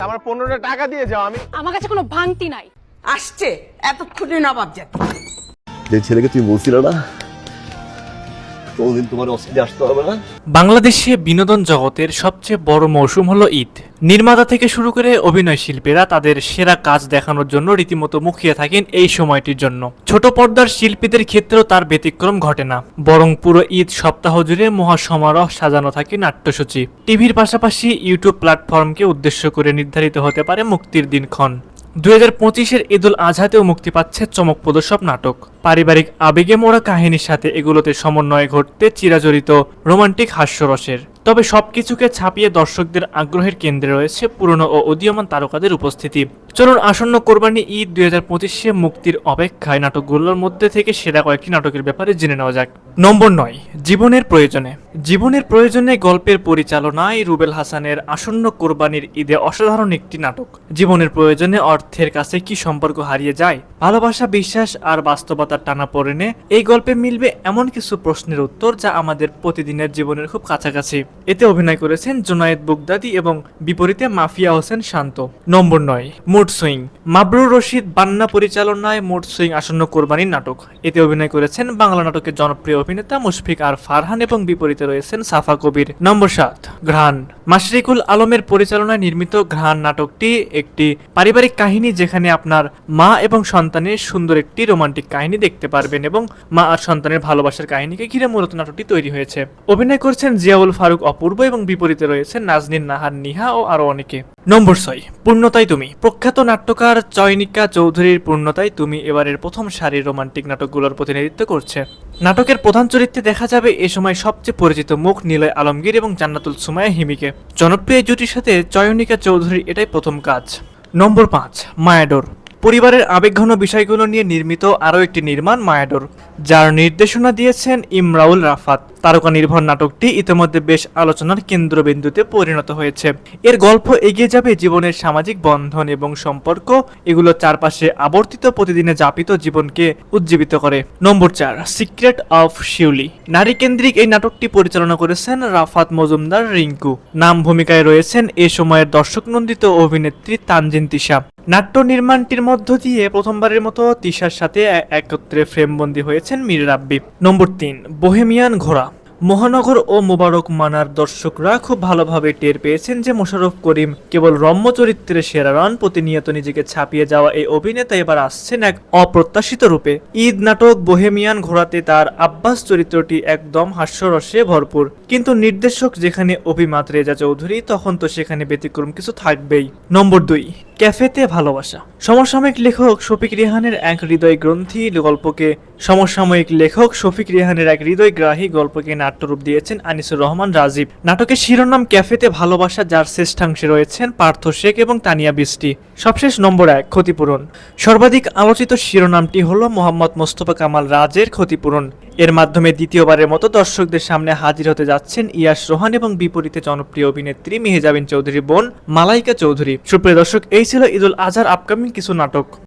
আমার 15টা টাকা দিয়ে যাও। আমার কাছে কোনো ভাঙতি নাই। আসছে এতক্ষণে নবাব জাতি। যে ছেলেকে তুমি বলছিলে না কোনদিন তোমার অস্ট্রেলিয়া আসতে হবে না। বাংলাদেশে বিনোদন জগতের সবচেয়ে বড় মৌসুম হলো ঈদ। নির্মাতা থেকে শুরু করে অভিনয় শিল্পীরা তাদের সেরা কাজ দেখানোর জন্য রীতিমতো মুখিয়ে থাকেন এই সময়টির জন্য। ছোট পর্দার শিল্পীদের ক্ষেত্রেও তার ব্যতিক্রম ঘটে না, বরং পুরো ঈদ সপ্তাহ জুড়ে মহাসমারোহ সাজানো থাকে নাট্যসূচি। টিভির পাশাপাশি ইউটিউব প্ল্যাটফর্মকে উদ্দেশ্য করে নির্ধারিত হতে পারে মুক্তির দিনক্ষণ। 2025-এর ঈদুল আজহাতেও মুক্তি পাচ্ছে চমকপ্রদ সব নাটক। পারিবারিক আবেগে মোড়া কাহিনীর সাথে এগুলোতে সমন্বয় ঘটতে চিরাচরিত রোমান্টিক হাস্যরসের। তবে সবকিছুকে ছাপিয়ে দর্শকদের আগ্রহের কেন্দ্রে রয়েছে পুরনো ও উদীয়মান তারকাদের উপস্থিতি। চলুন আসন্ন কোরবানি ঈদ 2025-এ মুক্তির অপেক্ষায় নাটকগুলোর মধ্যে থেকে সেরা কয়েকটি নাটকের ব্যাপারে জেনে নেওয়া যাক। নম্বর 9, জীবনের প্রয়োজনে। জীবনের প্রয়োজনে গল্পের পরিচালনায় রুবেল হাসানের আসন্ন কোরবানির ঈদে অসাধারণ একটি নাটক। জীবনের প্রয়োজনে অর্থের কাছে কি সম্পর্ক হারিয়ে যায়, ভালোবাসা, বিশ্বাস আর বাস্তবতার টানাপোড়েনে এই গল্পে মিলবে এমন কিছু প্রশ্নের উত্তর যা আমাদের প্রতিদিনের জীবনের খুব কাছাকাছি। এতে অভিনয় করেছেন জুনায়েদ বুগদাদি এবং বিপরীতে মাফিয়া হোসেন শান্ত। নম্বর 9, মুড সুইং। মাবরুর রশিদ বান্না পরিচালনায় মুড সুইং আসন্ন কোরবানির নাটক। এতে অভিনয় করেছেন বাংলা নাটকের জনপ্রিয় অভিনেতা মুশফিক আর ফারহান এবং বিপরীতে রয়েছেন সাফা কবির। নম্বর 7, ঘ্রাণ। মাশরিকুল আলমের পরিচালনায় নির্মিত ঘ্রাণ নাটকটি একটি পারিবারিক কাহিনী, যেখানে আপনার মা এবং সন্তানের সুন্দর একটি রোমান্টিক কাহিনী দেখতে পারবেন এবং মা আর সন্তানের ভালোবাসার কাহিনীকে ঘিরে মূলত নাটকটি তৈরি হয়েছে। অভিনয় করছেন জিয়াউল ফারুক অপূর্ব এবং বিপরীতে রয়েছেন নাজনীন নাহার নিহা ও আরো অনেকে। নম্বর 6, পূর্ণতাই তুমি। প্রখ্যাত নাট্যকার চয়নিকা চৌধুরীর পূর্ণতাই তুমি এবারের প্রথম সারির রোমান্টিক নাটকগুলোর প্রতিনিধিত্ব করছে। নাটকের প্রধান চরিত্রে দেখা যাবে এ সময় সবচেয়ে পরিচিত মুখ নিলয় আলমগীর এবং জান্নাতুল সুমাইয়া হিমিকে। জনপ্রিয় জুটির সাথে চয়নিকা চৌধুরীর এটাই প্রথম কাজ। নম্বর 5, মায়াডোর। পরিবারের আবেগঘন বিষয়গুলো নিয়ে নির্মিত আরও একটি নির্মাণ মায়াডোর, যার নির্দেশনা দিয়েছেন ইমরাউল রাফাত। তারকা নির্ভর নাটকটি ইতিমধ্যে বেশ আলোচনার কেন্দ্রবিন্দুতে পরিণত হয়েছে। এর গল্প এগিয়ে যাবে জীবনের সামাজিক বন্ধন এবং সম্পর্ক, এগুলো চারপাশে আবর্তিত প্রতিদিনে যাপিত জীবনকে উজ্জীবিত করে। নম্বর 4, সিক্রেট অফ শিউলি। নারী কেন্দ্রিক এই নাটকটি পরিচালনা করেছেন রাফাত মজুমদার রিঙ্কু। নাম ভূমিকায় রয়েছেন এ সময়ের দর্শকনন্দিত অভিনেত্রী তানজিন তিশা। নাট্য নির্মাণটির মধ্য দিয়ে প্রথমবারের মতো তিশার সাথে একত্রে ফ্রেমবন্দি হয়েছেন মীর রাব্বি। নম্বর 3, বোহেমিয়ান ঘোড়া। মহানগর ও মোবারক মানার দর্শকরা খুব ভালোভাবে টের পেয়েছেন যে মোশাররফ করিম কেবল রম্য চরিত্রে সেরা নন, প্রতিনিয়ত নিজেকে ছাপিয়ে যাওয়া এই অভিনেতা এবার আসছেন এক অপ্রত্যাশিত রূপে। ঈদ নাটক বোহেমিয়ান ঘোড়াতে তার আব্বাস চরিত্রটি একদম হাস্যরসে ভরপুর, কিন্তু নির্দেশক যেখানে অভিমাত রেজা চৌধুরী, তখন তো সেখানে ব্যতিক্রম কিছু থাকবেই। নম্বর 2, ক্যাফেতে ভালোবাসা। সমসাময়িক লেখক শফিক রেহানের এক হৃদয়গ্রাহী গল্পকে নাট্যরূপ দিয়েছেন আনিসুর রহমান রাজীব। নাটকের শিরোনাম ক্যাফেতে ভালোবাসা, যার শ্রেষ্ঠাংশে রয়েছেন পার্থ শেখ এবং তানিয়া বৃষ্টি। সবশেষ নম্বর 1, ক্ষতিপূরণ। সর্বাধিক আলোচিত শিরোনামটি হলো মোহাম্মদ মোস্তফা কামাল রাজের ক্ষতিপূরণ। এর মাধ্যমে দ্বিতীয়বারের মতো দর্শকদের সামনে হাজির হতে যাচ্ছেন ইয়াশ রোহান এবং বিপরীতে জনপ্রিয় অভিনেত্রী মেহজাবিন চৌধুরীর বোন মালাইকা চৌধুরী। সুপ্রিয় দর্শক, এই ছিল ঈদুল আজহার আপকামিং কিছু নাটক।